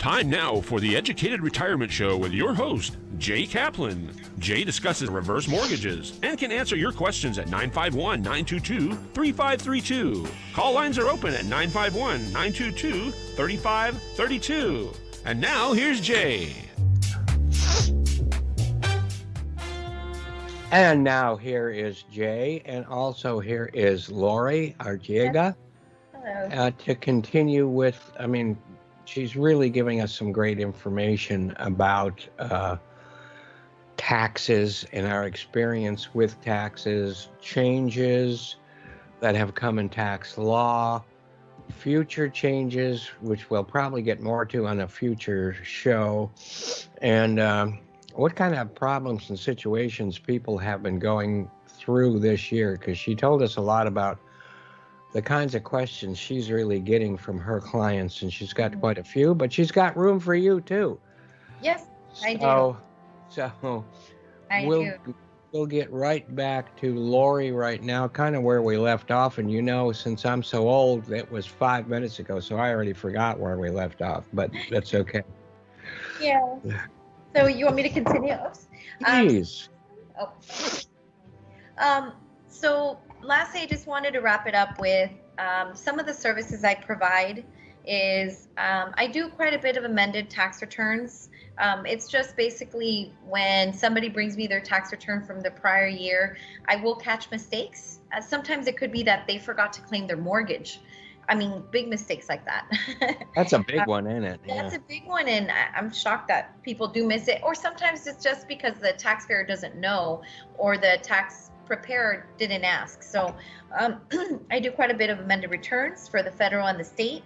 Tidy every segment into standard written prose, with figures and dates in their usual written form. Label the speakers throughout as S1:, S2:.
S1: Time now for the Educated Retirement Show with your host, Jay Kaplan. Jay discusses reverse mortgages and can answer your questions at 951-922-3532. Call lines are open at 951-922-3532. And now here's Jay.
S2: And now here is Jay, and also here is Laurie Arteaga.
S3: Hello.
S2: To continue with, she's really giving us some great information about taxes and our experience with taxes, changes that have come in tax law, future changes, which we'll probably get more to on a future show, and what kind of problems and situations people have been going through this year, because she told us a lot about the kinds of questions she's really getting from her clients, and she's got quite a few, but she's got room for you too.
S3: Yes, I do.
S2: So
S3: I
S2: we'll
S3: do.
S2: we'll get right back to Laurie right now, kind of where we left off. And since I'm so old, it was 5 minutes ago, so I already forgot where we left off, but that's okay.
S3: Yeah. So you want me to continue? Oops.
S2: Please.
S3: So lastly, I just wanted to wrap it up with some of the services I provide is I do quite a bit of amended tax returns. It's just basically when somebody brings me their tax return from the prior year, I will catch mistakes. Sometimes it could be that they forgot to claim their mortgage. Big mistakes like that.
S2: That's a big one, isn't it?
S3: That's a big one, and I'm shocked that people do miss it. Or sometimes it's just because the taxpayer doesn't know, or the tax preparer didn't ask. So I do quite a bit of amended returns for the federal and the state.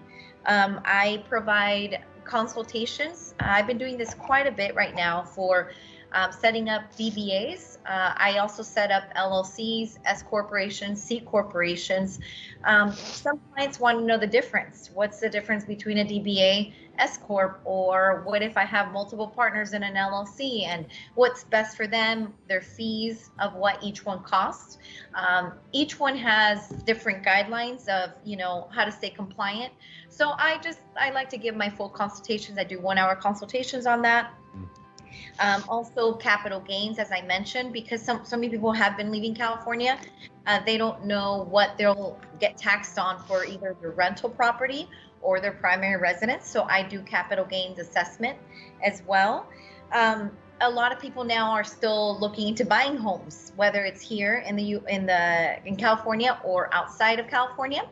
S3: I provide consultations. I've been doing this quite a bit right now for setting up DBAs. I also set up LLCs, S corporations, C corporations. Some clients want to know the difference. What's the difference between a DBA, S corp, or what if I have multiple partners in an LLC, and what's best for them, their fees of what each one costs. Each one has different guidelines of, how to stay compliant. So I like to give my full consultations. I do 1 hour consultations on that. Also capital gains, as I mentioned, because so many people have been leaving California. They don't know what they'll get taxed on for either their rental property or their primary residence. So I do capital gains assessment as well. A lot of people now are still looking into buying homes, whether it's here in California or outside of California.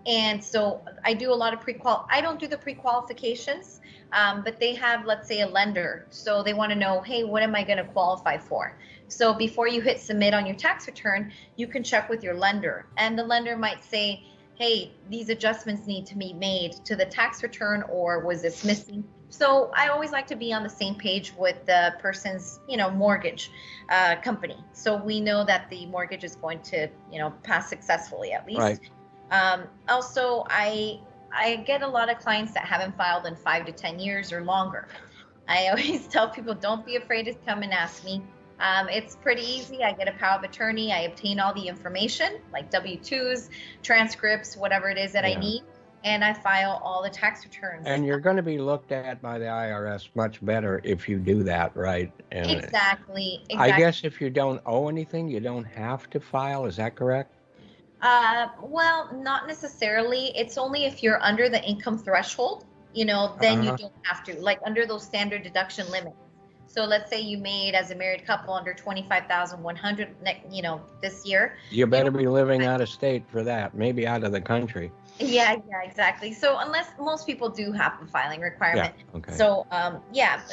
S3: And so I do a lot of I don't do the pre-qualifications, but they have, let's say, a lender. So they want to know, hey, what am I going to qualify for? So before you hit submit on your tax return, you can check with your lender. And the lender might say, hey, these adjustments need to be made to the tax return, or was this missing? So I always like to be on the same page with the person's, mortgage company. So we know that the mortgage is going to, pass successfully at least.
S2: Right.
S3: Also, I get a lot of clients that haven't filed in 5 to 10 years or longer. I always tell people, don't be afraid to come and ask me. It's pretty easy. I get a power of attorney. I obtain all the information, like W-2s, transcripts, whatever it is that I need, and I file all the tax returns.
S2: And you're going to be looked at by the IRS much better if you do that, right? And
S3: Exactly.
S2: I guess if you don't owe anything, you don't have to file. Is that correct?
S3: Well, not necessarily. It's only if you're under the income threshold, then you don't have to, like under those standard deduction limits. So let's say you made as a married couple under $25,100, this year.
S2: You better be living out of state for that, maybe out of the country.
S3: Yeah, exactly. So unless most people do have the filing requirement.
S2: Yeah, okay.
S3: So,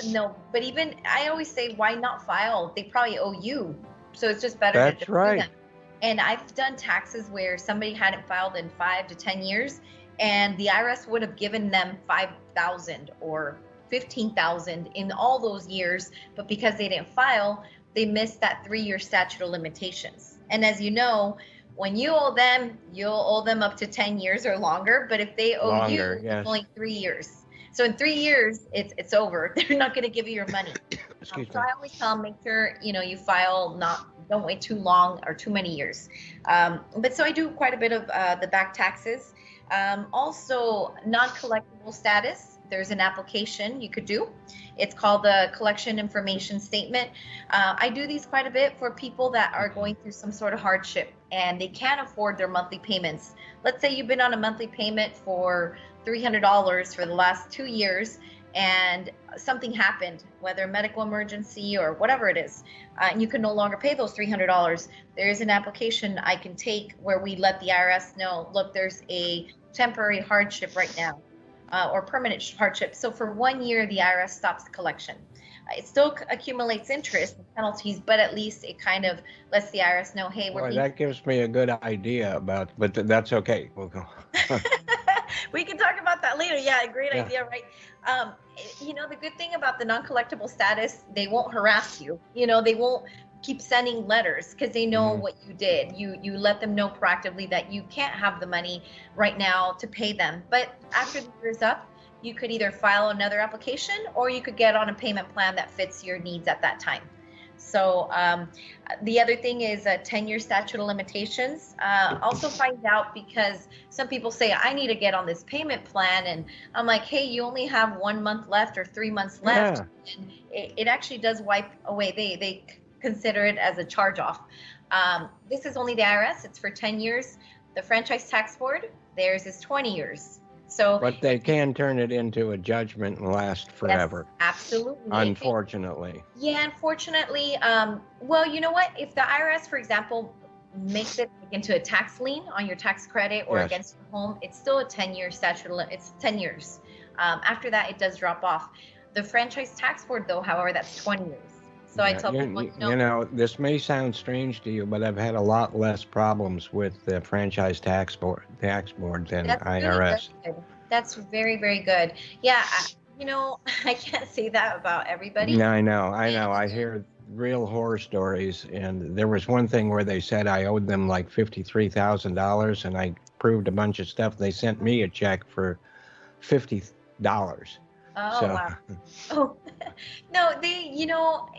S3: no, but even I always say, why not file? They probably owe you. So it's just better
S2: That's
S3: to do
S2: right.
S3: them. And I've done taxes where somebody hadn't filed in 5 to 10 years, and the IRS would have given them $5,000 or $15,000 in all those years, but because they didn't file, they missed that 3-year statute of limitations. And as you know, when you owe them, you'll owe them up to 10 years or longer. But if they owe you, it's only 3 years. So in 3 years, it's over. They're not going to give you your money. So I always tell them, make sure you file, don't wait too long or too many years. But so I do quite a bit of the back taxes. Also, non-collectible status. there's an application you could do. It's called the collection information statement. I do these quite a bit for people that are going through some sort of hardship and they can't afford their monthly payments. Let's say you've been on a monthly payment for $300 for the last 2 years and something happened, whether a medical emergency or whatever it is, and you can no longer pay those $300. There is an application I can take where we let the IRS know, look, there's a temporary hardship right now, or permanent hardship. So for 1 year, the IRS stops collection. It still accumulates interest and penalties, but at least it kind of lets the IRS know, hey, we're
S2: Boy, that gives me a good idea about, but that's okay. We'll go.
S3: We can talk about that later. Yeah, great
S2: Yeah.
S3: idea, right? The good thing about the non-collectible status, they won't harass you. They won't keep sending letters because they know what you did. You let them know proactively that you can't have the money right now to pay them. But after the year's up, you could either file another application or you could get on a payment plan that fits your needs at that time. So the other thing is a 10-year statute of limitations. Also find out, because some people say, I need to get on this payment plan. And I'm like, hey, you only have 1 month left or 3 months left.
S2: Yeah.
S3: And it actually does wipe away. They consider it as a charge off. This is only the IRS. It's for 10 years. The Franchise Tax Board, theirs is 20 years. So,
S2: but they can turn it into a judgment and last forever.
S3: Yes, absolutely.
S2: Unfortunately.
S3: Yeah, unfortunately. Well, you know what? If the IRS, for example, makes it into a tax lien on your tax credit or against your home, it's still a 10-year statute. It's 10 years. After that, it does drop off. The Franchise Tax Board, though, however, that's 20 years. So I tell people,
S2: this may sound strange to you, but I've had a lot less problems with the Franchise Tax Board than IRS.
S3: Really good. That's very, very good. Yeah, I can't say that about everybody.
S2: Yeah, I know. I hear real horror stories, and there was one thing where they said I owed them like $53,000, and I proved a bunch of stuff. They sent me a check for $50.
S3: Oh, wow. Oh, no,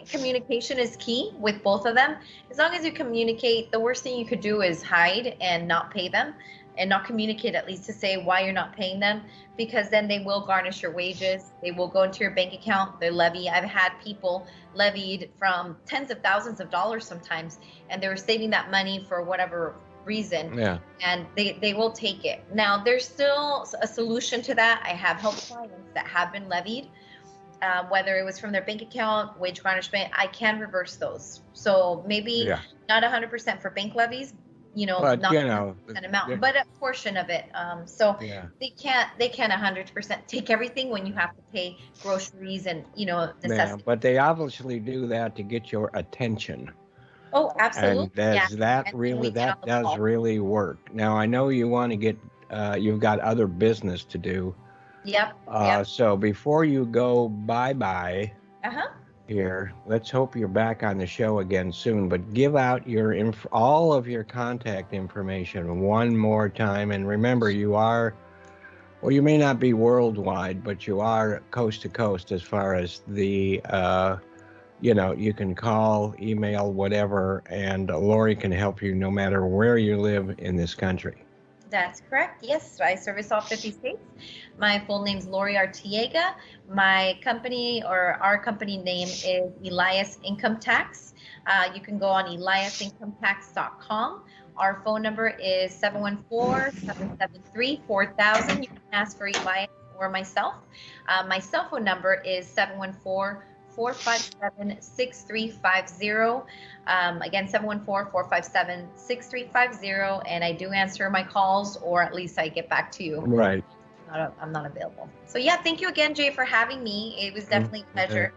S3: communication is key with both of them. As long as you communicate, the worst thing you could do is hide and not pay them and not communicate, at least to say why you're not paying them, because then they will garnish your wages. They will go into your bank account. They levy. I've had people levied from tens of thousands of dollars sometimes, and they were saving that money for whatever reason, and they will take it. Now, there's still a solution to that. I have helped clients that have been levied, whether it was from their bank account, wage garnishment. I can reverse those. So maybe not 100% for bank levies,
S2: but,
S3: not an amount, but a portion of it. They can't 100% take everything when you have to pay groceries and necessities.
S2: Yeah, but they obviously do that to get your attention.
S3: Oh, absolutely.
S2: And that does really work. Now, I know you want to get, you've got other business to do.
S3: Yep.
S2: So before you go bye-bye here, let's hope you're back on the show again soon, but give out all of your contact information one more time. And remember, you may not be worldwide, but you are coast to coast as far as the, you can call, email, whatever, and Laurie can help you no matter where you live in this country.
S3: That's correct. Yes, I service all 50 states. My full name's Laurie Arteaga. My company, or our company name, is Elias Income Tax. You can go on eliasincometax.com. Our phone number is 714-773-4000. You can ask for Elias or myself. My cell phone number is 714-457-6350. Again, 714-457-6350. And I do answer my calls, or at least I get back to you.
S2: Right.
S3: I'm not available. So yeah, thank you again, Jay, for having me. It was definitely a pleasure.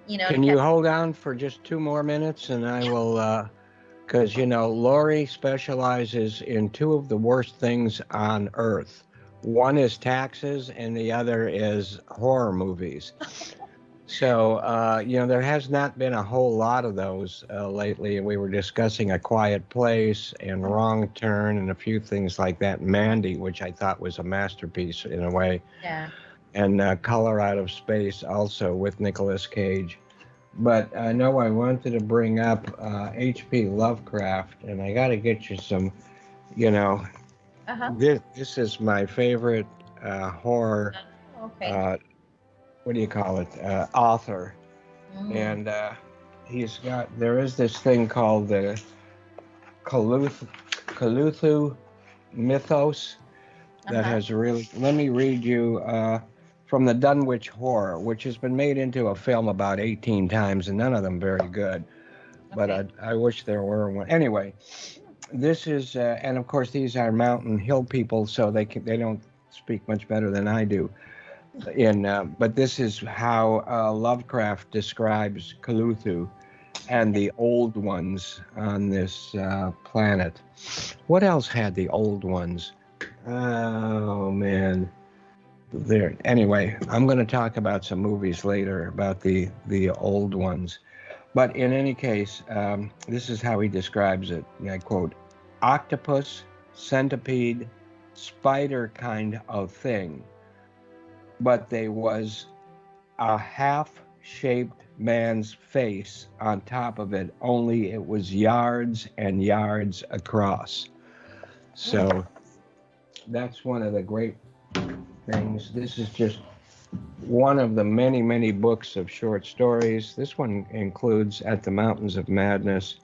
S2: Can you hold on for just 2 more minutes, and I will, because Laurie specializes in 2 of the worst things on earth. One is taxes, and the other is horror movies. So, there has not been a whole lot of those lately. We were discussing A Quiet Place and Wrong Turn and a few things like that. Mandy, which I thought was a masterpiece in a way.
S3: Yeah.
S2: And Color Out of Space also with Nicolas Cage. But I know I wanted to bring up H.P. Lovecraft, and I got to get you some, this is my favorite horror what do you call it, author.
S3: Mm.
S2: And there is this thing called the Cthulhu mythos that
S3: Uh-huh.
S2: has really, let me read you from the Dunwich Horror, which has been made into a film about 18 times, and none of them very good. But
S3: Okay.
S2: I wish there were one. Anyway, this is, and of course, these are mountain hill people, so they don't speak much better than I do. But this is how Lovecraft describes Cthulhu and
S3: Okay.
S2: the old ones on this planet. What else had the old ones? Oh man, there. Anyway, I'm going to talk about some movies later about the old ones. But in any case, this is how he describes it. And I quote: "Octopus, centipede, spider kind of thing, but they was a half-shaped man's face on top of it. Only it was yards and yards across."
S3: Mm.
S2: So that's one of the great things. This is just one of the many, many books of short stories. This one includes At the Mountains of Madness.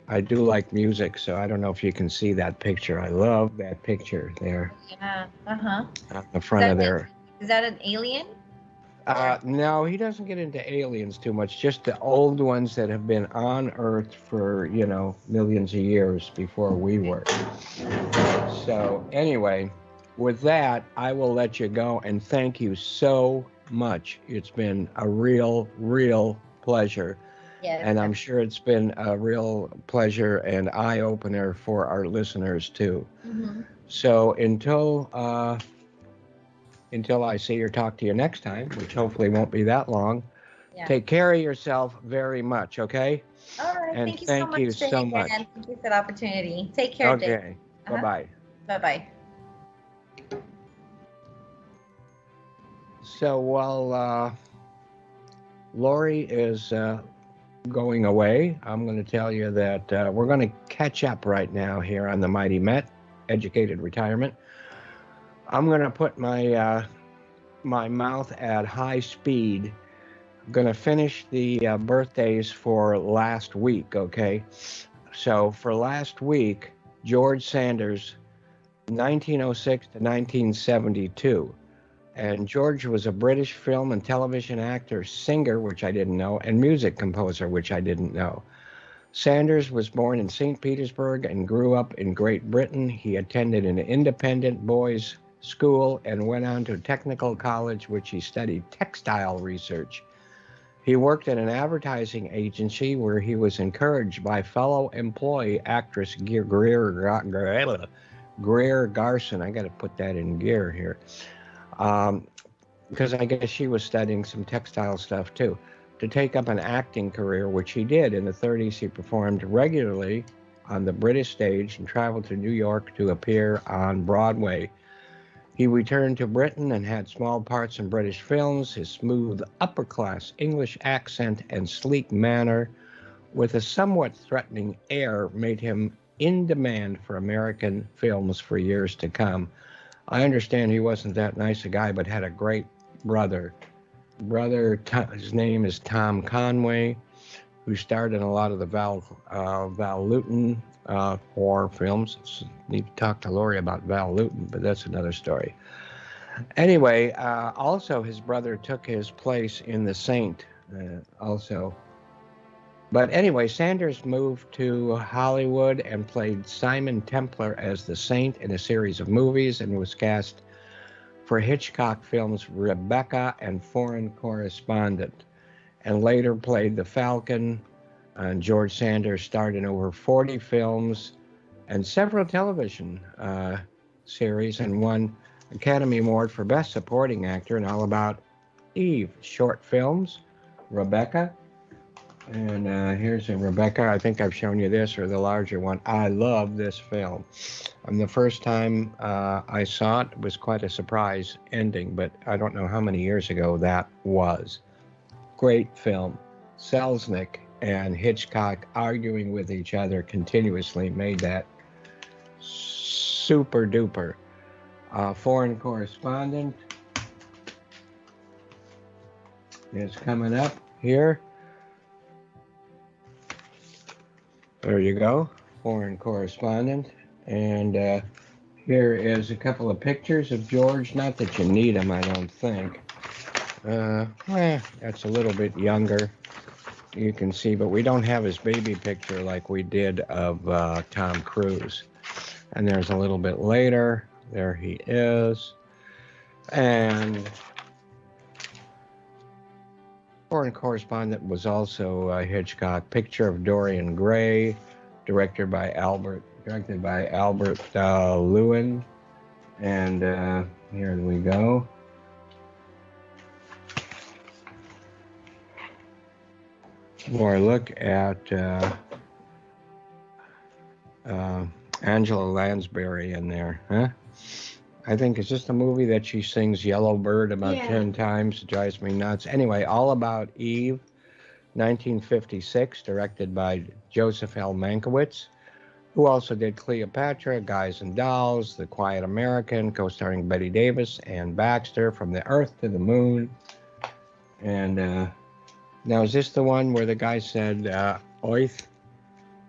S2: I do like music, so I don't know if you can see that picture. I love that picture there
S3: Yeah. Uh-huh.
S2: on the
S3: Is
S2: front
S3: that
S2: of there.
S3: an alien? Or
S2: No, he doesn't get into aliens too much, just the old ones that have been on Earth for, millions of years before we were. So, anyway, with that, I will let you go and thank you so much. It's been a real, real pleasure.
S3: yes,
S2: And I'm sure it's been a real pleasure and eye opener for our listeners too.
S3: mm-hmm.
S2: So until I see or talk to you next time, which hopefully won't be that long,
S3: Yeah.
S2: take care of yourself very much, okay?
S3: All right.
S2: And
S3: Thank you so
S2: thank you
S3: much, Jay,
S2: so
S3: again.
S2: much.
S3: Thank you for the opportunity. Take care, Jay.
S2: Okay.
S3: Uh-huh.
S2: Bye-bye.
S3: Bye-bye.
S2: So while Laurie is going away, I'm going to tell you that we're going to catch up right now here on the Mighty Met, Educated Retirement. I'm going to put my mouth at high speed. I'm going to finish the birthdays for last week, okay? So for last week, George Sanders, 1906 to 1972. And George was a British film and television actor, singer, which I didn't know, and music composer, which I didn't know. Sanders was born in St. Petersburg and grew up in Great Britain. He attended an independent boys' school and went on to technical college, which he studied textile research. He worked at an advertising agency where he was encouraged by fellow employee actress Greer Garson. I got to put that in gear here. Because I guess she was studying some textile stuff too, to take up an acting career, which he did. In the 30s, he performed regularly on the British stage and traveled to New York to appear on Broadway. He returned to Britain and had small parts in British films. His smooth, upper-class English accent and sleek manner with a somewhat threatening air made him in demand for American films for years to come. I understand he wasn't that nice a guy, but had a great brother. His name is Tom Conway, who starred in a lot of the Val Lewton horror films. Need to talk to Laurie about Val Lewton, but that's another story. Anyway, also his brother took his place in The Saint, also. But anyway, Sanders moved to Hollywood and played Simon Templar as the Saint in a series of movies and was cast for Hitchcock films Rebecca and Foreign Correspondent, and later played the Falcon. And George Sanders starred in over 40 films and several television series and won Academy Award for Best Supporting Actor in All About Eve short films, Rebecca. And here's a Rebecca. I think I've shown you this, or the larger one. I love this film. And the first time I saw it was quite a surprise ending, but I don't know how many years ago that was. Great film. Selznick and Hitchcock arguing with each other continuously made that super duper. Foreign Correspondent. is coming up here. There you go, foreign correspondent. And here is a couple of pictures of George. Not that you need them, I don't think. That's a little bit younger, you can see, but we don't have his baby picture like we did of Tom Cruise. And there's a little bit later. There he is. And foreign correspondent was also Hitchcock. Picture of Dorian Gray, directed by Albert Lewin. And here we go. More look at Angela Lansbury in there, huh? I think it's just a movie that she sings Yellow Bird about 10 times. It drives me nuts. Anyway, All About Eve, 1956, directed by Joseph L. Mankiewicz, who also did Cleopatra, Guys and Dolls, The Quiet American, co-starring Bette Davis and Baxter, From the Earth to the Moon. And now, is this the one where the guy said, oith?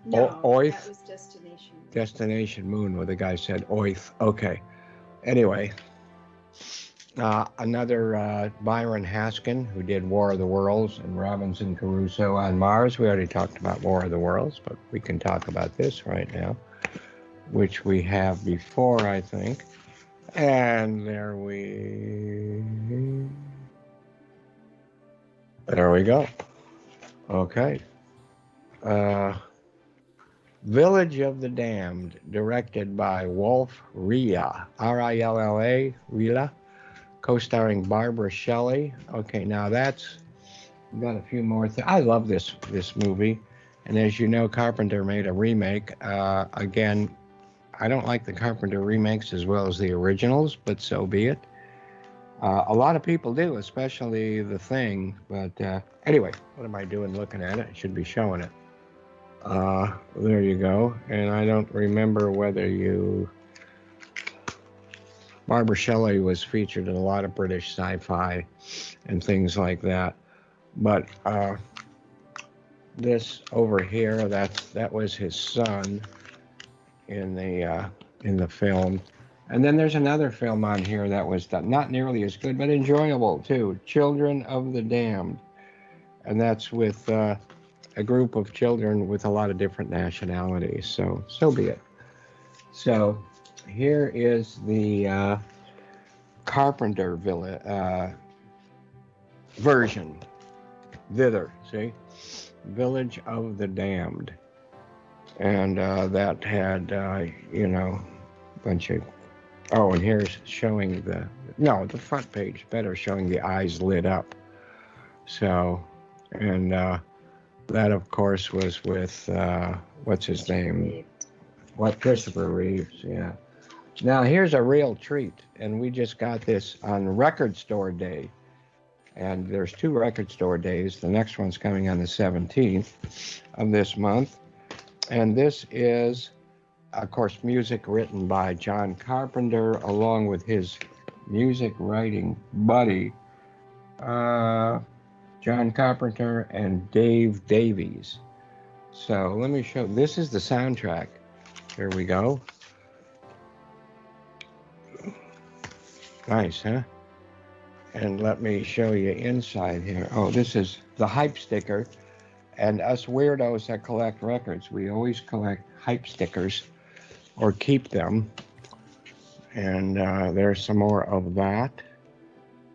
S4: No,
S2: oith?
S4: that was Destination.
S2: Destination Moon, where the guy said, oith. Okay. Anyway, another Byron Haskin, who did War of the Worlds and Robinson Crusoe on Mars. We already talked about War of the Worlds, but we can talk about this right now, which we have before, I think. And there we go. Okay. Village of the Damned, directed by Wolf Rilla, R-I-L-L-A, Rilla, co-starring Barbara Shelley. Okay, now that's got a few more things. I love this movie, and as you know, Carpenter made a remake. Again, I don't like the Carpenter remakes as well as the originals, but so be it. A lot of people do, especially The Thing. But anyway, what am I doing looking at it? I should be showing it. There you go. And I don't remember whether Barbara Shelley was featured in a lot of British sci-fi and things like that. But this over here, that was his son in the film. And then there's another film on here that was not nearly as good, but enjoyable too. Children of the Damned. And that's with a group of children with a lot of different nationalities. So be it. So here is the Carpenter version. Thither, see? Village of the Damned. And that had, a bunch of... Oh, and here's showing the front page better, showing the eyes lit up. So, and that, of course, was with, what's his name? Christopher Reeves, yeah. Now, here's a real treat, and we just got this on Record Store Day. And there's 2 Record Store Days. The next one's coming on the 17th of this month. And this is, of course, music written by John Carpenter, along with his music writing buddy, John Carpenter and Dave Davies. So let me show. This is the soundtrack. Here we go. Nice, huh? And let me show you inside here. Oh, this is the hype sticker. And us weirdos that collect records, we always collect hype stickers or keep them. And there's some more of that.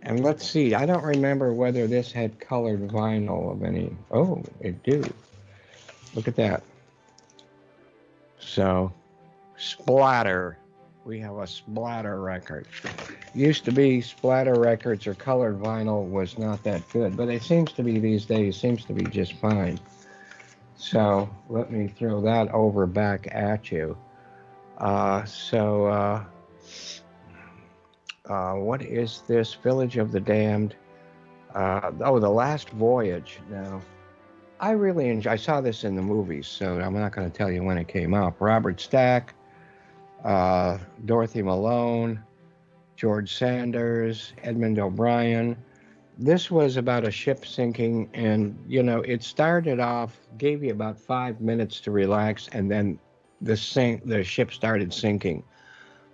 S2: And let's see, I don't remember whether this had colored vinyl of any. Oh, it do. Look at that. So, Splatter. We have a Splatter record. Used to be Splatter records or colored vinyl was not that good, but it seems to be these days, seems to be just fine. So let me throw that over back at you. What is this? Village of the Damned. The Last Voyage. Now, I really enjoy. I saw this in the movies, so I'm not going to tell you when it came out. Robert Stack, Dorothy Malone, George Sanders, Edmund O'Brien, This was about a ship sinking, and it started off, gave you about 5 minutes to relax, and then the ship started sinking.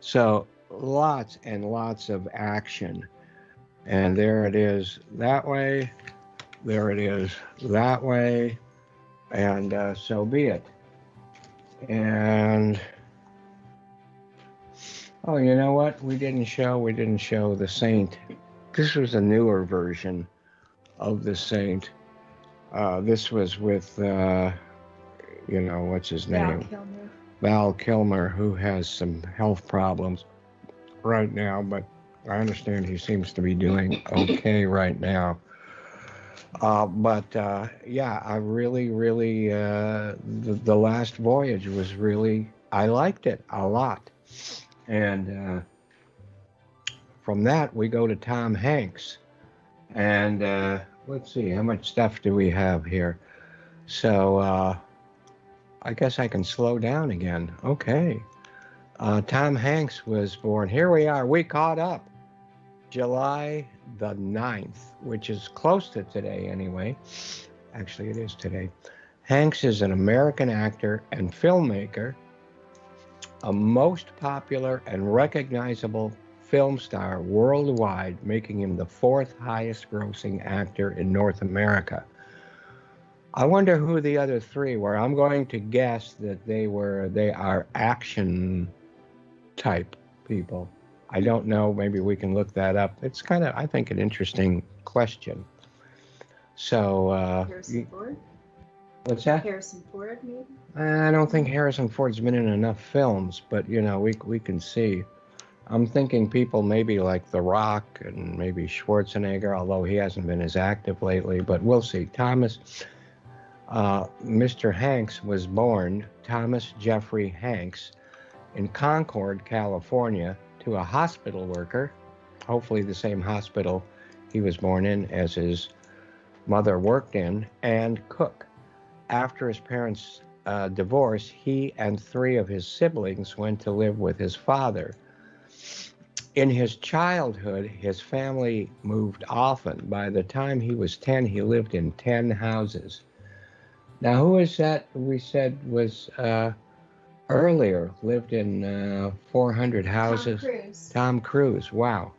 S2: So lots and lots of action. And there it is that way, there it is that way, and so be it. And oh, you know what? We didn't show the Saint. This was a newer version of the Saint. This was with what's his
S4: Val
S2: name?
S4: Kilmer.
S2: Val Kilmer, who has some health problems right now, but I understand he seems to be doing okay right now. But yeah, I really, really, the last voyage was really, I liked it a lot. And from that, we go to Tom Hanks. And let's see, how much stuff do we have here? So I guess I can slow down again. Okay. Tom Hanks was born. Here we are. We caught up. July the 9th, which is close to today anyway. Actually, it is today. Hanks is an American actor and filmmaker, a most popular and recognizable film star worldwide, making him the fourth highest grossing actor in North America. I wonder who the other three were. I'm going to guess that they are action type people. I don't know. Maybe we can look that up. It's kind of, I think, an interesting question. So,
S4: Harrison Ford?
S2: what's that?
S4: Harrison Ford, maybe?
S2: I don't think Harrison Ford's been in enough films, but we can see. I'm thinking people maybe like The Rock and maybe Schwarzenegger, although he hasn't been as active lately, but we'll see. Mr. Hanks was born, Thomas Jeffrey Hanks, in Concord, California, to a hospital worker, hopefully the same hospital he was born in as his mother worked in, and cook. After his parents' divorce, he and three of his siblings went to live with his father. In his childhood, his family moved often. By the time he was 10, he lived in 10 houses. Now, who is that we said was earlier, lived in 400 houses?
S4: Tom Cruise.
S2: Tom Cruise, wow.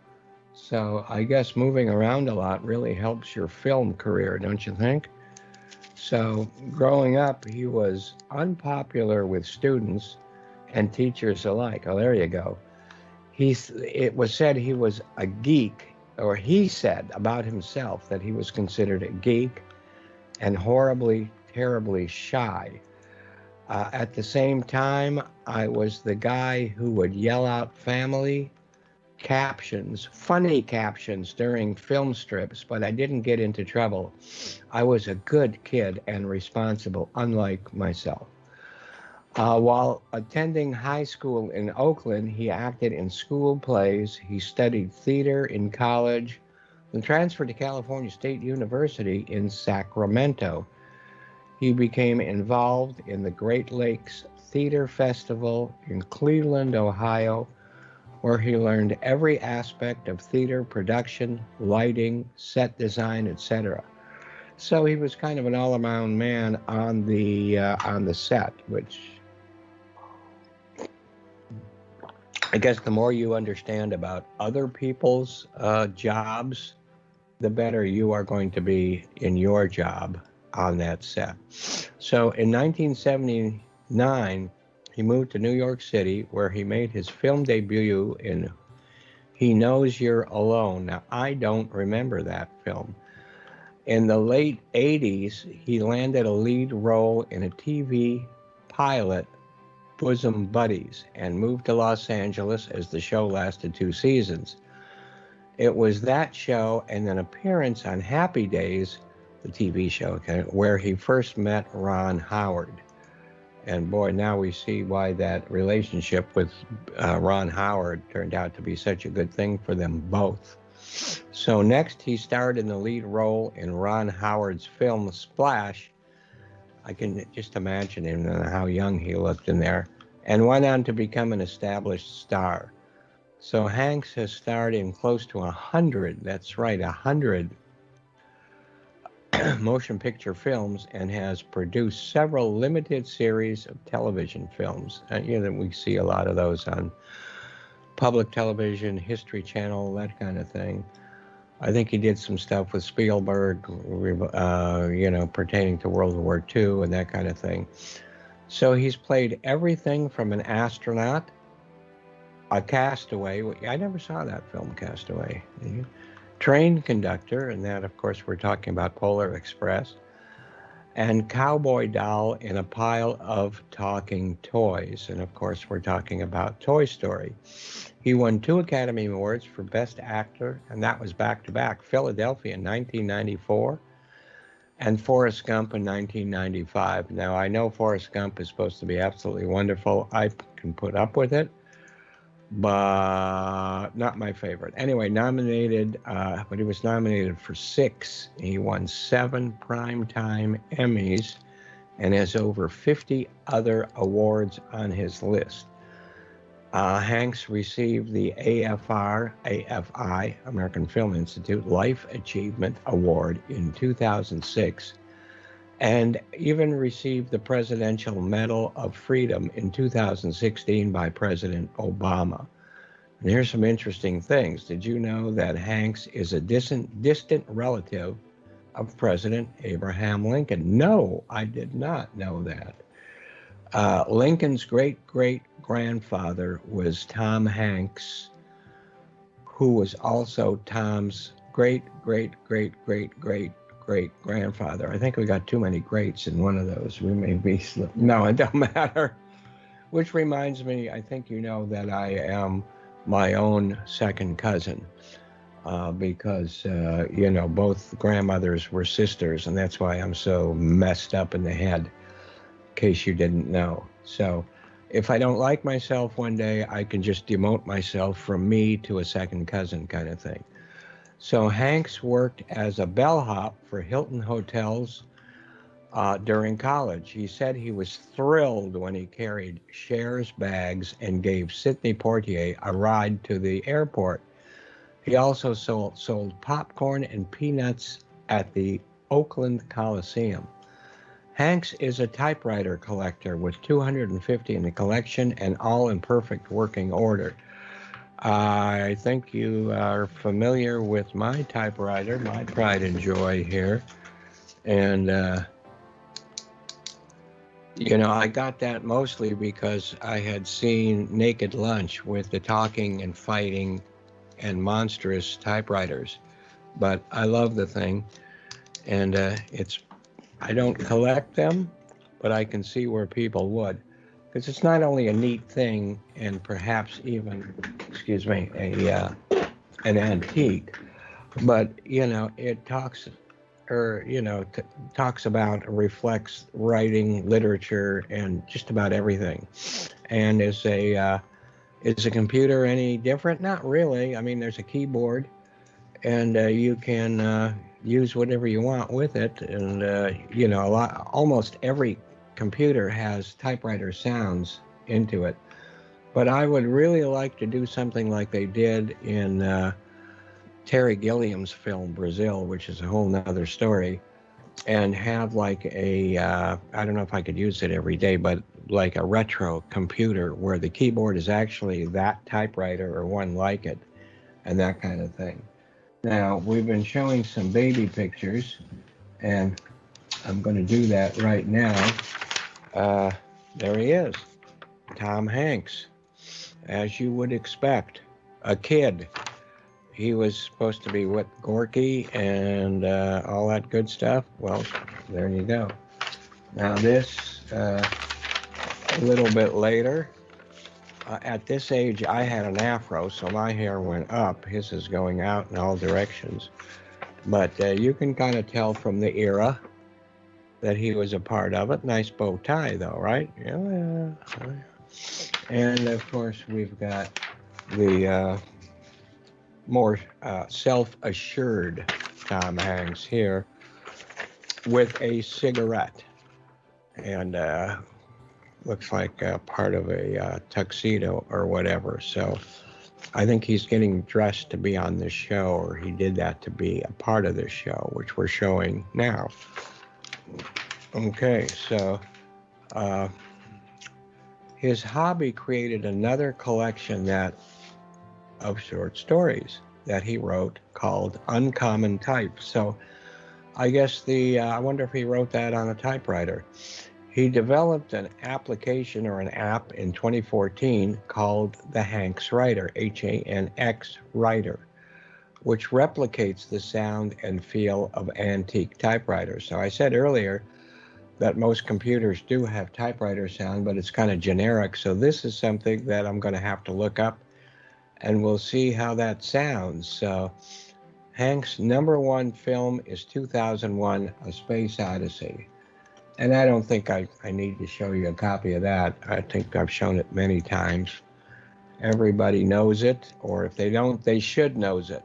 S2: So I guess moving around a lot really helps your film career, don't you think? So growing up, he was unpopular with students and teachers alike. Oh, there you go. It was said he was a geek, or he said about himself that he was considered a geek and horribly, terribly shy. At the same time, I was the guy who would yell out family captions, funny captions during film strips, but I didn't get into trouble. I was a good kid and responsible, unlike myself. While attending high school in Oakland, he acted in school plays. He studied theater in college, then transferred to California State University in Sacramento. He became involved in the Great Lakes Theater Festival in Cleveland, Ohio, where he learned every aspect of theater production, lighting, set design, etc. So he was kind of an all-around man on the set, which I guess the more you understand about other people's jobs, the better you are going to be in your job on that set. So in 1979, he moved to New York City, where he made his film debut in He Knows You're Alone. Now, I don't remember that film. In the late 80s, he landed a lead role in a TV pilot, Bosom Buddies, and moved to Los Angeles as the show lasted 2 seasons. It was that show and an appearance on Happy Days, the TV show, where he first met Ron Howard. And boy, now we see why that relationship with Ron Howard turned out to be such a good thing for them both. So next, he starred in the lead role in Ron Howard's film Splash. I can just imagine him and how young he looked in there, and went on to become an established star. So Hanks has starred in close to 100, that's right, 100 motion picture films and has produced several limited series of television films. We see a lot of those on public television, History Channel, that kind of thing. I think he did some stuff with Spielberg, pertaining to World War II and that kind of thing. So he's played everything from an astronaut, a castaway. I never saw that film, Castaway. Train conductor, and that, of course, we're talking about Polar Express, and cowboy doll in a pile of talking toys. And, of course, we're talking about Toy Story. He won 2 Academy Awards for Best Actor, and that was back-to-back. Philadelphia in 1994 and Forrest Gump in 1995. Now, I know Forrest Gump is supposed to be absolutely wonderful. I can put up with it, but not my favorite. Anyway, but he was nominated for 6. He won 7 Primetime Emmys and has over 50 other awards on his list. Hanks received the AFI, American Film Institute, Life Achievement Award in 2006, and even received the Presidential Medal of Freedom in 2016 by President Obama. And here's some interesting things. Did you know that Hanks is a distant relative of President Abraham Lincoln? No, I did not know that. Lincoln's great-great-grandfather was Tom Hanks, who was also Tom's great-great-great-great-great-grandfather. I think we got too many greats in one of those. We may be... No, it don't matter. Which reminds me, I think you know that I am my own second cousin, because, both grandmothers were sisters, and that's why I'm so messed up in the head. In case you didn't know. So if I don't like myself one day, I can just demote myself from me to a second cousin kind of thing. So Hanks worked as a bellhop for Hilton Hotels during college. He said he was thrilled when he carried Cher's bags and gave Sidney Poitier a ride to the airport. He also sold popcorn and peanuts at the Oakland Coliseum. Hanks is a typewriter collector with 250 in the collection and all in perfect working order. I think you are familiar with my typewriter, my pride and joy here. And, I got that mostly because I had seen Naked Lunch with the talking and fighting and monstrous typewriters. But I love the thing, and I don't collect them, but I can see where people would, because it's not only a neat thing and perhaps even, an antique, but it talks about, reflects writing, literature, and just about everything. And is a computer any different? Not really. I mean, there's a keyboard, and you can use whatever you want with it, and almost every computer has typewriter sounds into it. But I would really like to do something like they did in Terry Gilliam's film Brazil, which is a whole nother story, and have like a I don't know if I could use it every day, but like a retro computer where the keyboard is actually that typewriter or one like it, and that kind of thing. Now, we've been showing some baby pictures, and I'm going to do that right now. There he is, Tom Hanks, as you would expect, a kid. He was supposed to be Gorky and all that good stuff. Well, there you go. Now this, a little bit later. At this age, I had an afro, so my hair went up. His is going out in all directions. But you can kind of tell from the era that he was a part of it. Nice bow tie, though, right? Yeah. And, of course, we've got the more self-assured Tom Hanks here with a cigarette. And looks like part of a tuxedo or whatever. So I think he's getting dressed to be on this show, or he did that to be a part of this show, which we're showing now. Okay, so his hobby created another collection of short stories that he wrote called Uncommon Type. So I guess I wonder if he wrote that on a typewriter. He developed an application or an app in 2014 called the Hanks Writer, Hanx Writer, which replicates the sound and feel of antique typewriters. So I said earlier that most computers do have typewriter sound, but it's kind of generic. So this is something that I'm going to have to look up, and we'll see how that sounds. So Hank's #1 film is 2001, A Space Odyssey. And I don't think I need to show you a copy of that. I think I've shown it many times. Everybody knows it, or if they don't, they should knows it.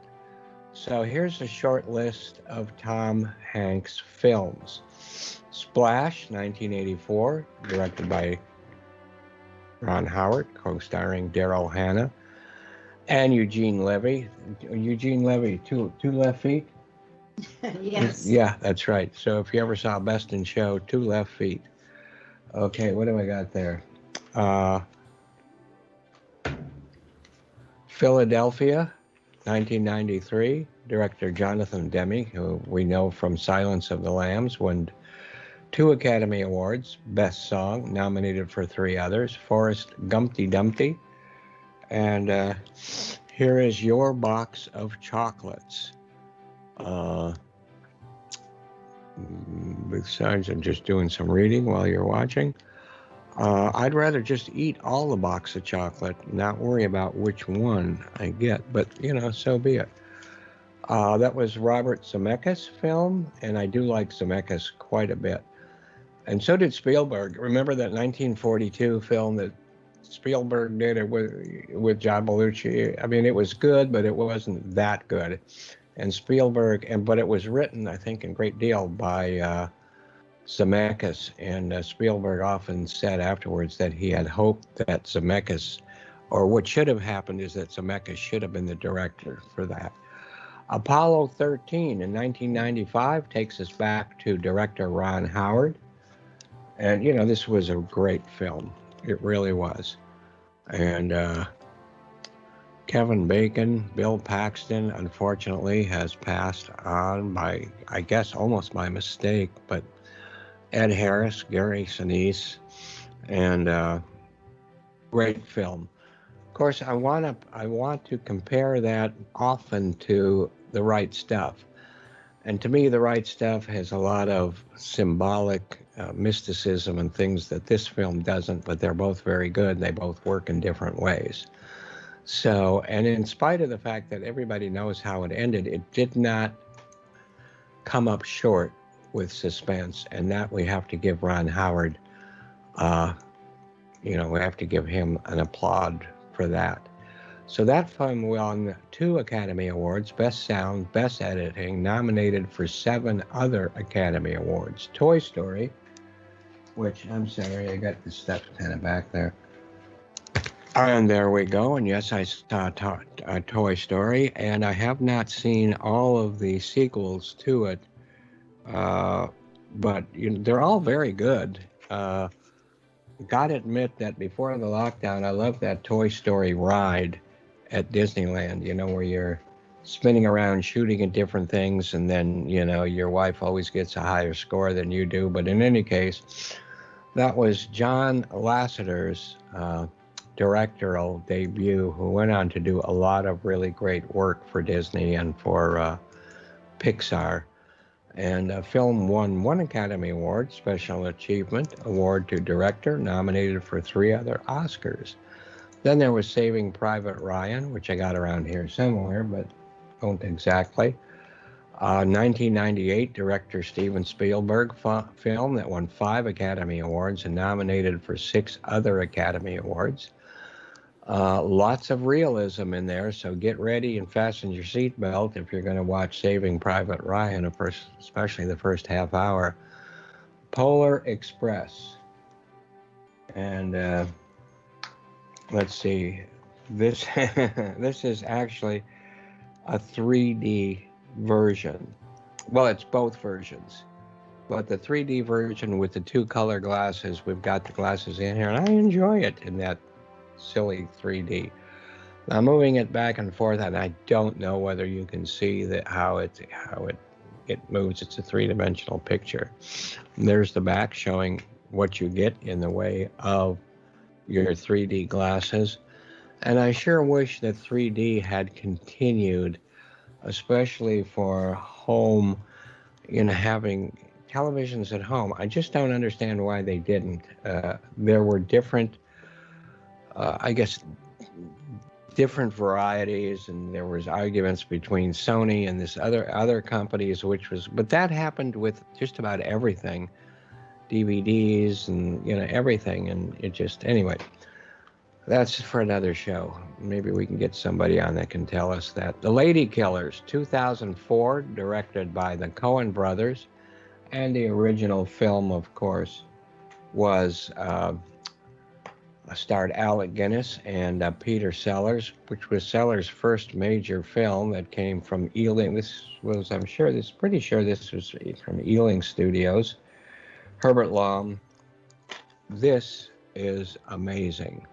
S2: So here's a short list of Tom Hanks films. Splash, 1984, directed by Ron Howard, co-starring Daryl Hannah and Eugene Levy. Eugene Levy, two left feet?
S4: Yes.
S2: Yeah, that's right. So if you ever saw Best in Show, 2 left feet. Okay, what do I got there? Philadelphia, 1993, director Jonathan Demme, who we know from Silence of the Lambs, won 2 Academy Awards, Best Song, nominated for 3 others, Forrest Gumpty Dumpty. And here is Your Box of Chocolates. Besides, I'm just doing some reading while you're watching. I'd rather just eat all the box of chocolate, not worry about which one I get, but, so be it. That was Robert Zemeckis' film, and I do like Zemeckis quite a bit. And so did Spielberg. Remember that 1942 film that Spielberg did with John Belushi? I mean, it was good, but it wasn't that good. And Spielberg, but it was written, I think, in great deal by Zemeckis. And Spielberg often said afterwards that he had hoped that Zemeckis, or what should have happened is that Zemeckis should have been the director for that. Apollo 13 in 1995 takes us back to director Ron Howard. And, this was a great film. It really was. And Kevin Bacon, Bill Paxton, unfortunately, has passed on by, I guess, almost by mistake. But Ed Harris, Gary Sinise, and great film. Of course, I want to compare that often to The Right Stuff. And to me, The Right Stuff has a lot of symbolic mysticism and things that this film doesn't, but they're both very good. They both work in different ways. So, and in spite of the fact that everybody knows how it ended, it did not come up short with suspense, and that we have to give Ron Howard, we have to give him an applaud for that. So that film won 2 Academy Awards, Best Sound, Best Editing, nominated for 7 other Academy Awards. Toy Story, which, I'm sorry, I got the stuff kind of back there. And there we go. And yes, I saw Toy Story, and I have not seen all of the sequels to it, but they're all very good. Gotta admit that before the lockdown, I loved that Toy Story ride at Disneyland, where you're spinning around shooting at different things, and then, your wife always gets a higher score than you do. But in any case, that was John Lasseter's directorial debut, who went on to do a lot of really great work for Disney and for Pixar. And the film won 1 Academy Award, Special Achievement Award to Director, nominated for 3 other Oscars. Then there was Saving Private Ryan, which I got around here somewhere, but don't exactly. 1998, director Steven Spielberg film that won 5 Academy Awards and nominated for 6 other Academy Awards. Lots of realism in there, so get ready and fasten your seatbelt if you're going to watch Saving Private Ryan, especially the first half hour. Polar Express. And let's see, This this is actually a 3D version. Well, it's both versions. But the 3D version with the two color glasses, we've got the glasses in here, and I enjoy it in that silly 3D. Now moving it back and forth, and I don't know whether you can see that how it moves. It's a three-dimensional picture. And there's the back showing what you get in the way of your 3D glasses. And I sure wish that 3D had continued, especially for home, having televisions at home. I just don't understand why they didn't. There were different, I guess, different varieties, and there was arguments between Sony and this other companies, but that happened with just about everything, DVDs and everything, and it just anyway. That's for another show. Maybe we can get somebody on that can tell us that. The Lady Killers, 2004, directed by the Coen brothers, and the original film, of course, was starred Alec Guinness and Peter Sellers, which was Sellers' first major film that came from Ealing. This was, pretty sure this was from Ealing Studios. Herbert Lom. This is amazing.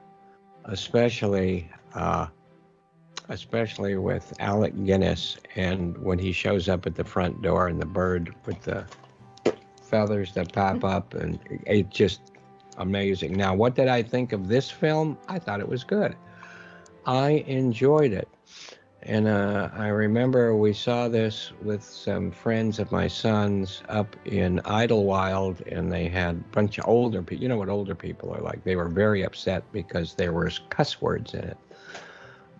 S2: Especially with Alec Guinness, and when he shows up at the front door and the bird with the feathers that pop up, and it just amazing. Now, what did I think of this film? I thought it was good. I enjoyed it. And I remember we saw this with some friends of my son's up in Idlewild, and they had a bunch of older people. You know what older people are like. They were very upset because there were cuss words in it.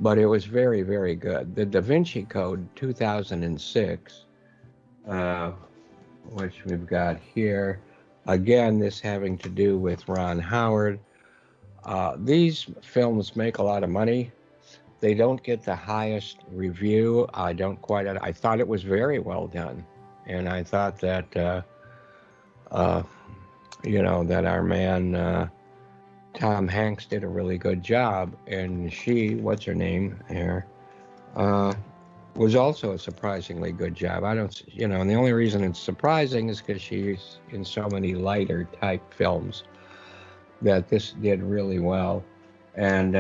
S2: But it was very, very good. The Da Vinci Code 2006, which we've got here. Again, this having to do with Ron Howard. These films make a lot of money. They don't get the highest review. I thought it was very well done. And I thought that, that our man, Tom Hanks did a really good job. And she, what's her name here, was also a surprisingly good job. And the only reason it's surprising is because she's in so many lighter type films that this did really well. And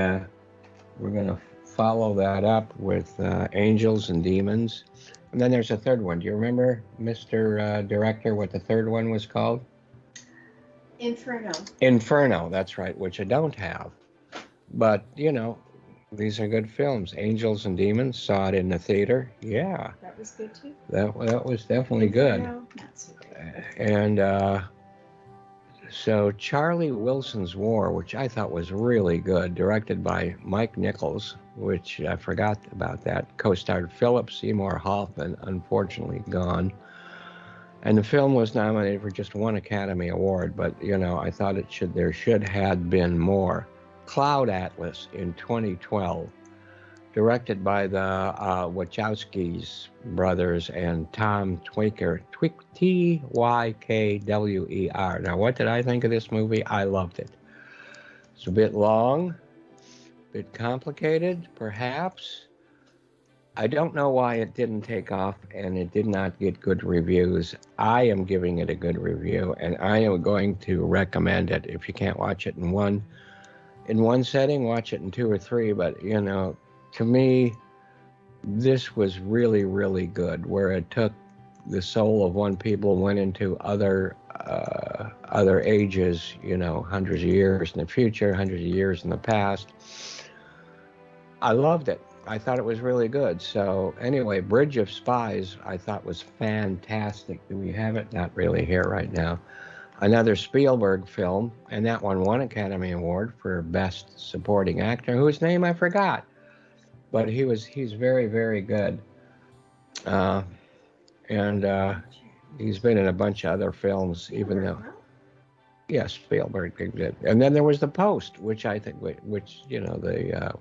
S2: we're going to follow that up with Angels and Demons. And then there's a third one. Do you remember, Mr. Director, what the third one was called? Inferno, that's right, which I don't have. But, these are good films. Angels and Demons, saw it in the theater. Yeah.
S4: That was good too.
S2: That was definitely good.
S4: No, not so good.
S2: And so Charlie Wilson's War, which I thought was really good, directed by Mike Nichols, which I forgot about that, co-starred Philip Seymour Hoffman, unfortunately gone. And the film was nominated for just one Academy Award, but, I thought there should have been more. Cloud Atlas in 2012, directed by the Wachowskis brothers and Tom Tykwer, Tykwer. Now, what did I think of this movie? I loved it. It's a bit long, a bit complicated, perhaps. I don't know why it didn't take off and it did not get good reviews. I am giving it a good review, and I am going to recommend it. If you can't watch it in one setting, watch it in two or three. But, to me, this was really, really good, where it took the soul of one people, went into other ages, hundreds of years in the future, hundreds of years in the past. I loved it. I thought it was really good. So anyway, Bridge of Spies, I thought was fantastic. Do we have it? Not really here right now. Another Spielberg film, and that one won Academy Award for Best Supporting Actor, whose name I forgot. But he's very, very good. And he's been in a bunch of other films, even though... Yes, Spielberg did good. And then there was The Post, the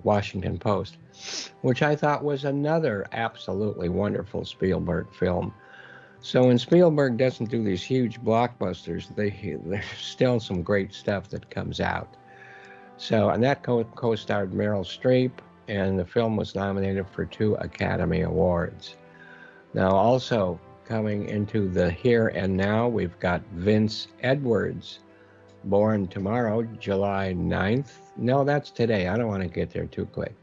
S2: Washington Post, which I thought was another absolutely wonderful Spielberg film. So when Spielberg doesn't do these huge blockbusters, there's still some great stuff that comes out. So, and that co-starred Meryl Streep, and the film was nominated for 2 Academy Awards. Now, also coming into the here and now, we've got Vince Edwards, born tomorrow, July 9th. No, that's today. I don't want to get there too quick.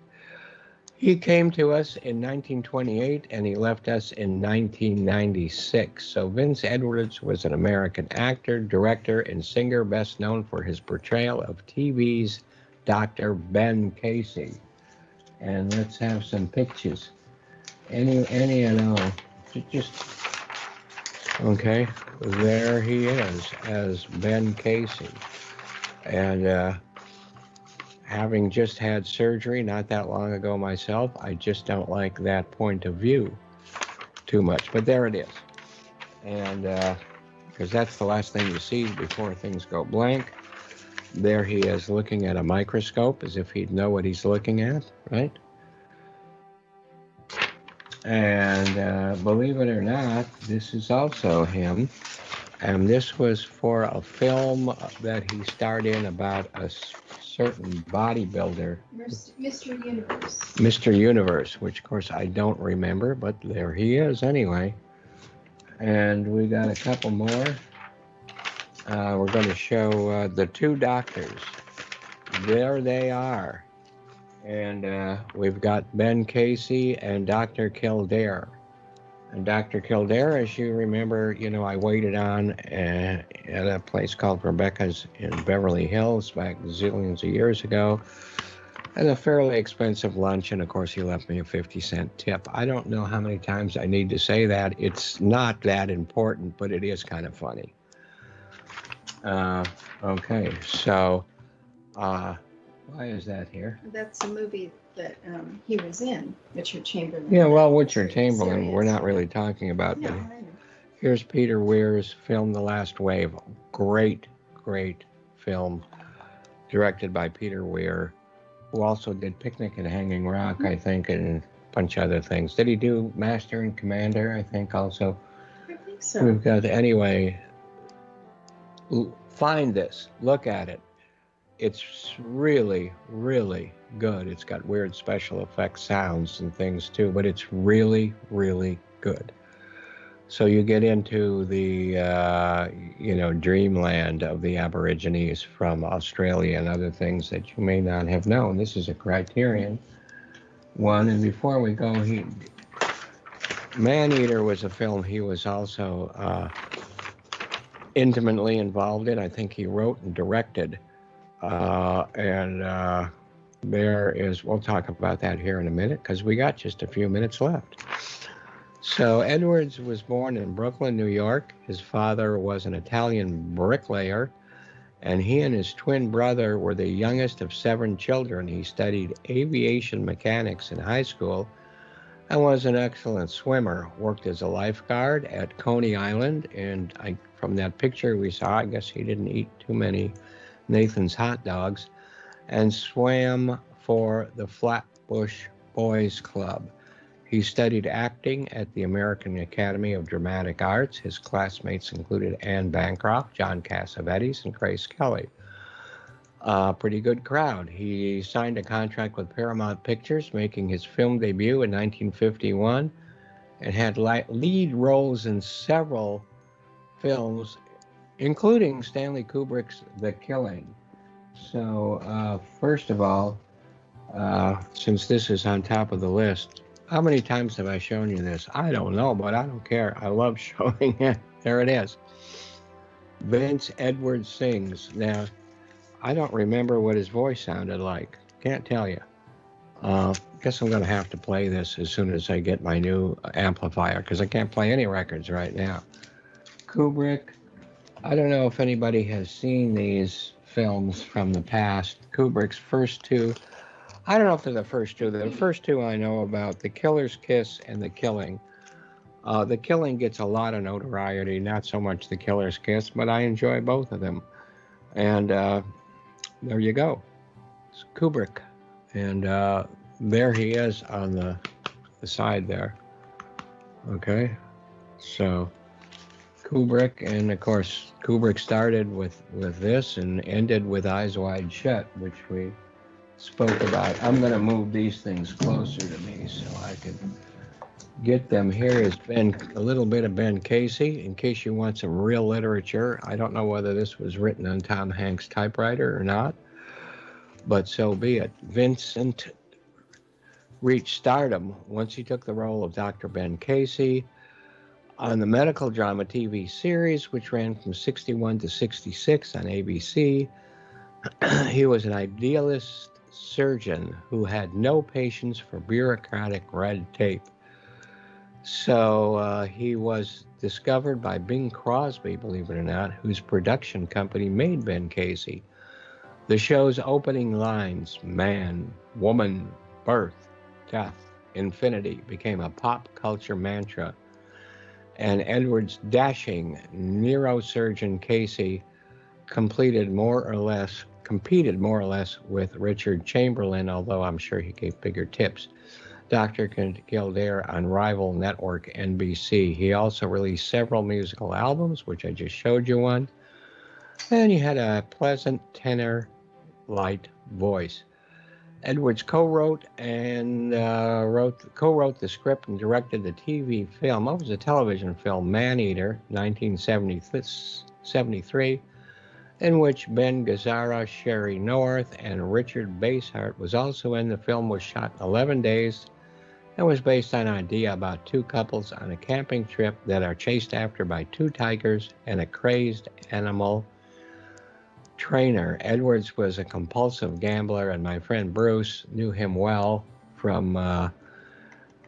S2: He came to us in 1928 and he left us in 1996. So Vince Edwards was an American actor, director, and singer best known for his portrayal of TV's Dr. Ben Casey. And let's have some pictures. Any and all. Just okay. There he is as Ben Casey. And having just had surgery not that long ago myself, I just don't like that point of view too much. But there it is. And because that's the last thing you see before things go blank. There he is looking at a microscope as if he'd know what he's looking at, right? And believe it or not, this is also him. And this was for a film that he starred in about a certain bodybuilder.
S4: Mr. Universe.
S2: Mr. Universe, which of course I don't remember, but there he is anyway. And we got a couple more. We're going to show the 2 doctors. There they are. And we've got Ben Casey and Dr. Kildare. And Dr. Kildare, as you remember, I waited on at a place called Rebecca's in Beverly Hills back zillions of years ago. And a fairly expensive lunch, and of course he left me a 50-cent tip. I don't know how many times I need to say that. It's not that important, but it is kind of funny. Okay, so why is that here?
S4: That's a movie that he was in, Richard Chamberlain.
S2: Yeah, well, Richard Chamberlain,
S4: Serious.
S2: we're not really talking about.
S4: No,
S2: But
S4: I know.
S2: here's Peter Weir's film, The Last Wave. Great, great film, directed by Peter Weir, who also did Picnic at Hanging Rock, I think, and a bunch of other things. Did he do Master and Commander, I think, also?
S4: I think so.
S2: We've got, anyway, find this, look at it. It's really, really good. It's got weird special effects sounds and things too, but it's really, really good. So you get into the, dreamland of the Aborigines from Australia and other things that you may not have known. This is a Criterion one. And before we go, Maneater was a film he was also intimately involved in. I think he wrote and directed. There is, we'll talk about that here in a minute because we got just a few minutes left. So Edwards was born in Brooklyn, New York. His father was an Italian bricklayer, and he and his twin brother were the youngest of 7 children. He studied aviation mechanics in high school and was an excellent swimmer. Worked as a lifeguard at Coney Island, and from that picture we saw, I guess he didn't eat too many Nathan's hot dogs, and swam for the Flatbush Boys Club. He studied acting at the American Academy of Dramatic Arts. His classmates included Anne Bancroft, John Cassavetes, and Grace Kelly. Pretty good crowd. He signed a contract with Paramount Pictures, making his film debut in 1951, and had lead roles in several films, including Stanley Kubrick's The Killing. So, first of all, since this is on top of the list, how many times have I shown you this? I don't know, but I don't care. I love showing it. There it is. Vince Edwards sings. Now, I don't remember what his voice sounded like. Can't tell you. Guess I'm going to have to play this as soon as I get my new amplifier, because I can't play any records right now. Kubrick. I don't know if anybody has seen these films from the past. Kubrick's first 2. I don't know if they're the first 2. The first 2 I know about, The Killer's Kiss and The Killing. The Killing gets a lot of notoriety, not so much The Killer's Kiss, but I enjoy both of them. And there you go. It's Kubrick. And there he is on the side there. Okay. So Kubrick, and of course Kubrick started with this and ended with Eyes Wide Shut, which we spoke about. I'm going to move these things closer to me so I can get them. Here is a little bit of Ben Casey, in case you want some real literature. I don't know whether this was written on Tom Hanks' typewriter or not, but so be it. Vincent reached stardom once he took the role of Dr. Ben Casey on the medical drama TV series, which ran from 61 to 66 on ABC. He was an idealist surgeon who had no patience for bureaucratic red tape. So he was discovered by Bing Crosby, believe it or not, whose production company made Ben Casey. The show's opening lines, man, woman, birth, death, infinity, became a pop culture mantra. And Edward's dashing neurosurgeon Casey competed more or less with Richard Chamberlain, although I'm sure he gave bigger tips. Dr. Kildare on rival network NBC. He also released several musical albums, which I just showed you one. And he had a pleasant tenor, light voice. Edwards co-wrote the script and directed the TV film. What was the television film? Man-Eater, 1973, in which Ben Gazzara, Sherry North, and Richard Basehart was also in. The film was shot in 11 days and was based on an idea about two couples on a camping trip that are chased after by two tigers and a crazed animal trainer. Edwards was a compulsive gambler, and my friend Bruce knew him well from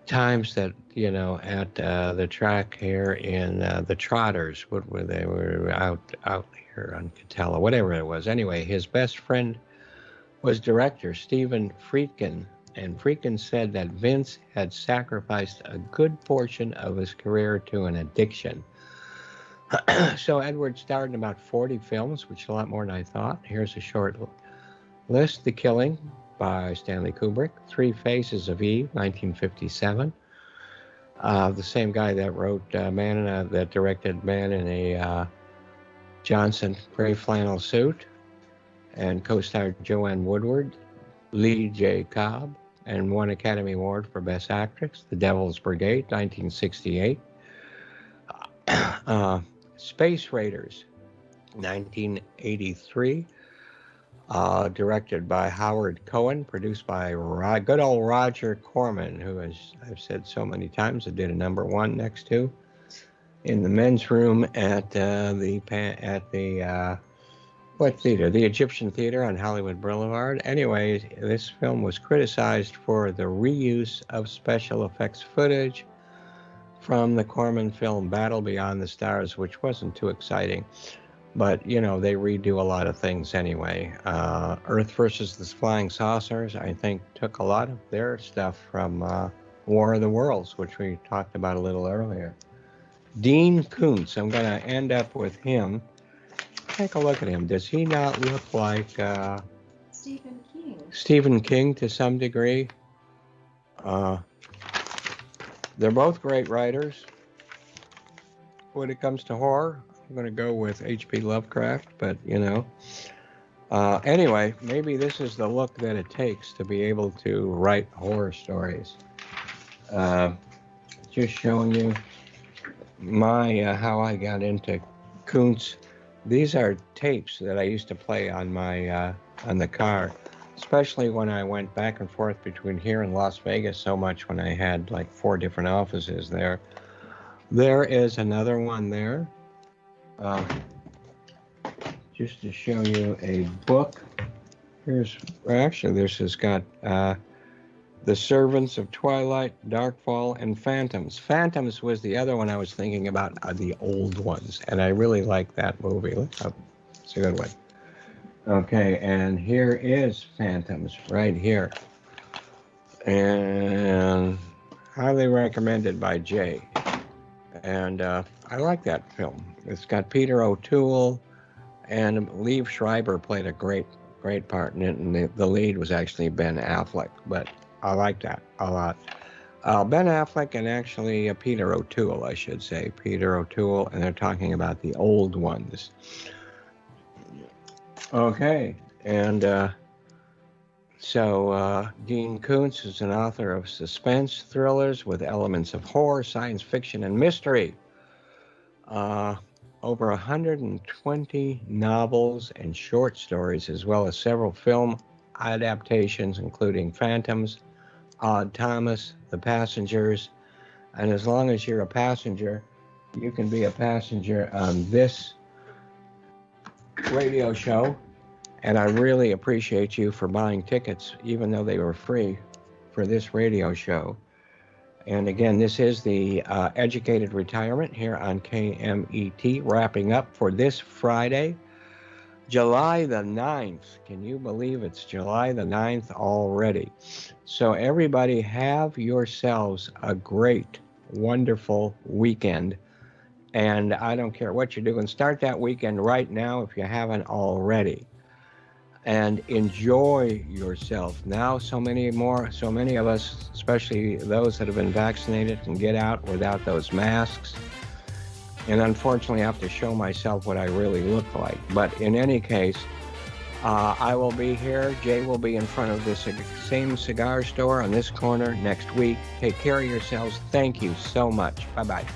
S2: times that, at the track here in the Trotters, where they were out here on Catella, whatever it was. Anyway, his best friend was director Stephen Friedkin, and Friedkin said that Vince had sacrificed a good portion of his career to an addiction. So Edward starred in about 40 films, which is a lot more than I thought. Here's a short list. The Killing by Stanley Kubrick. Three Faces of Eve, 1957. The same guy that wrote that directed Man in a Johnson gray flannel suit and co-starred Joanne Woodward, Lee J. Cobb, and won Academy Award for Best Actress. The Devil's Brigade, 1968. Space Raiders, 1983, directed by Howard Cohen, produced by good old Roger Corman, who, as I've said so many times, I did a #1 next to in the men's room at the Egyptian Theater on Hollywood Boulevard. Anyway, this film was criticized for the reuse of special effects footage from the Corman film Battle Beyond the Stars, which wasn't too exciting. But, they redo a lot of things anyway. Earth versus the Flying Saucers, I think, took a lot of their stuff from War of the Worlds, which we talked about a little earlier. Dean Koontz, I'm going to end up with him. Take a look at him. Does he not look like
S4: Stephen King.
S2: Stephen King to some degree? They're both great writers. When it comes to horror, I'm going to go with H.P. Lovecraft, but, anyway, maybe this is the look that it takes to be able to write horror stories. Just showing you how I got into Koontz. These are tapes that I used to play on on the car, especially when I went back and forth between here and Las Vegas so much when I had like 4 different offices there. There is another one there. Just to show you a book. This has got The Servants of Twilight, Darkfall, and Phantoms. Phantoms was the other one I was thinking about, the old ones, and I really like that movie. It's a good one. Okay, and here is Phantoms right here. And highly recommended by Jay. And I like that film. It's got Peter O'Toole, and Liev Schreiber played a great part in it, and the lead was actually Ben Affleck, but I like that a lot. Ben Affleck and actually Peter O'Toole, I should say. Peter O'Toole, and they're talking about the old ones. Okay, and so Dean Koontz is an author of suspense thrillers with elements of horror, science fiction, and mystery. Over 120 novels and short stories, as well as several film adaptations, including Phantoms, Odd Thomas, The Passengers, and as long as you're a passenger, you can be a passenger on this radio show. And I really appreciate you for buying tickets, even though they were free, for this radio show. And again, this is the Educated Retirement here on KMET, wrapping up for this Friday, July the 9th. Can you believe it's July the 9th already? So everybody have yourselves a great, wonderful weekend. And I don't care what you're doing, start that weekend right now if you haven't already. And enjoy yourself. Now so many of us, especially those that have been vaccinated, can get out without those masks. And unfortunately I have to show myself what I really look like. But in any case, I will be here. Jay will be in front of this same cigar store on this corner next week. Take care of yourselves. Thank you so much. Bye-bye.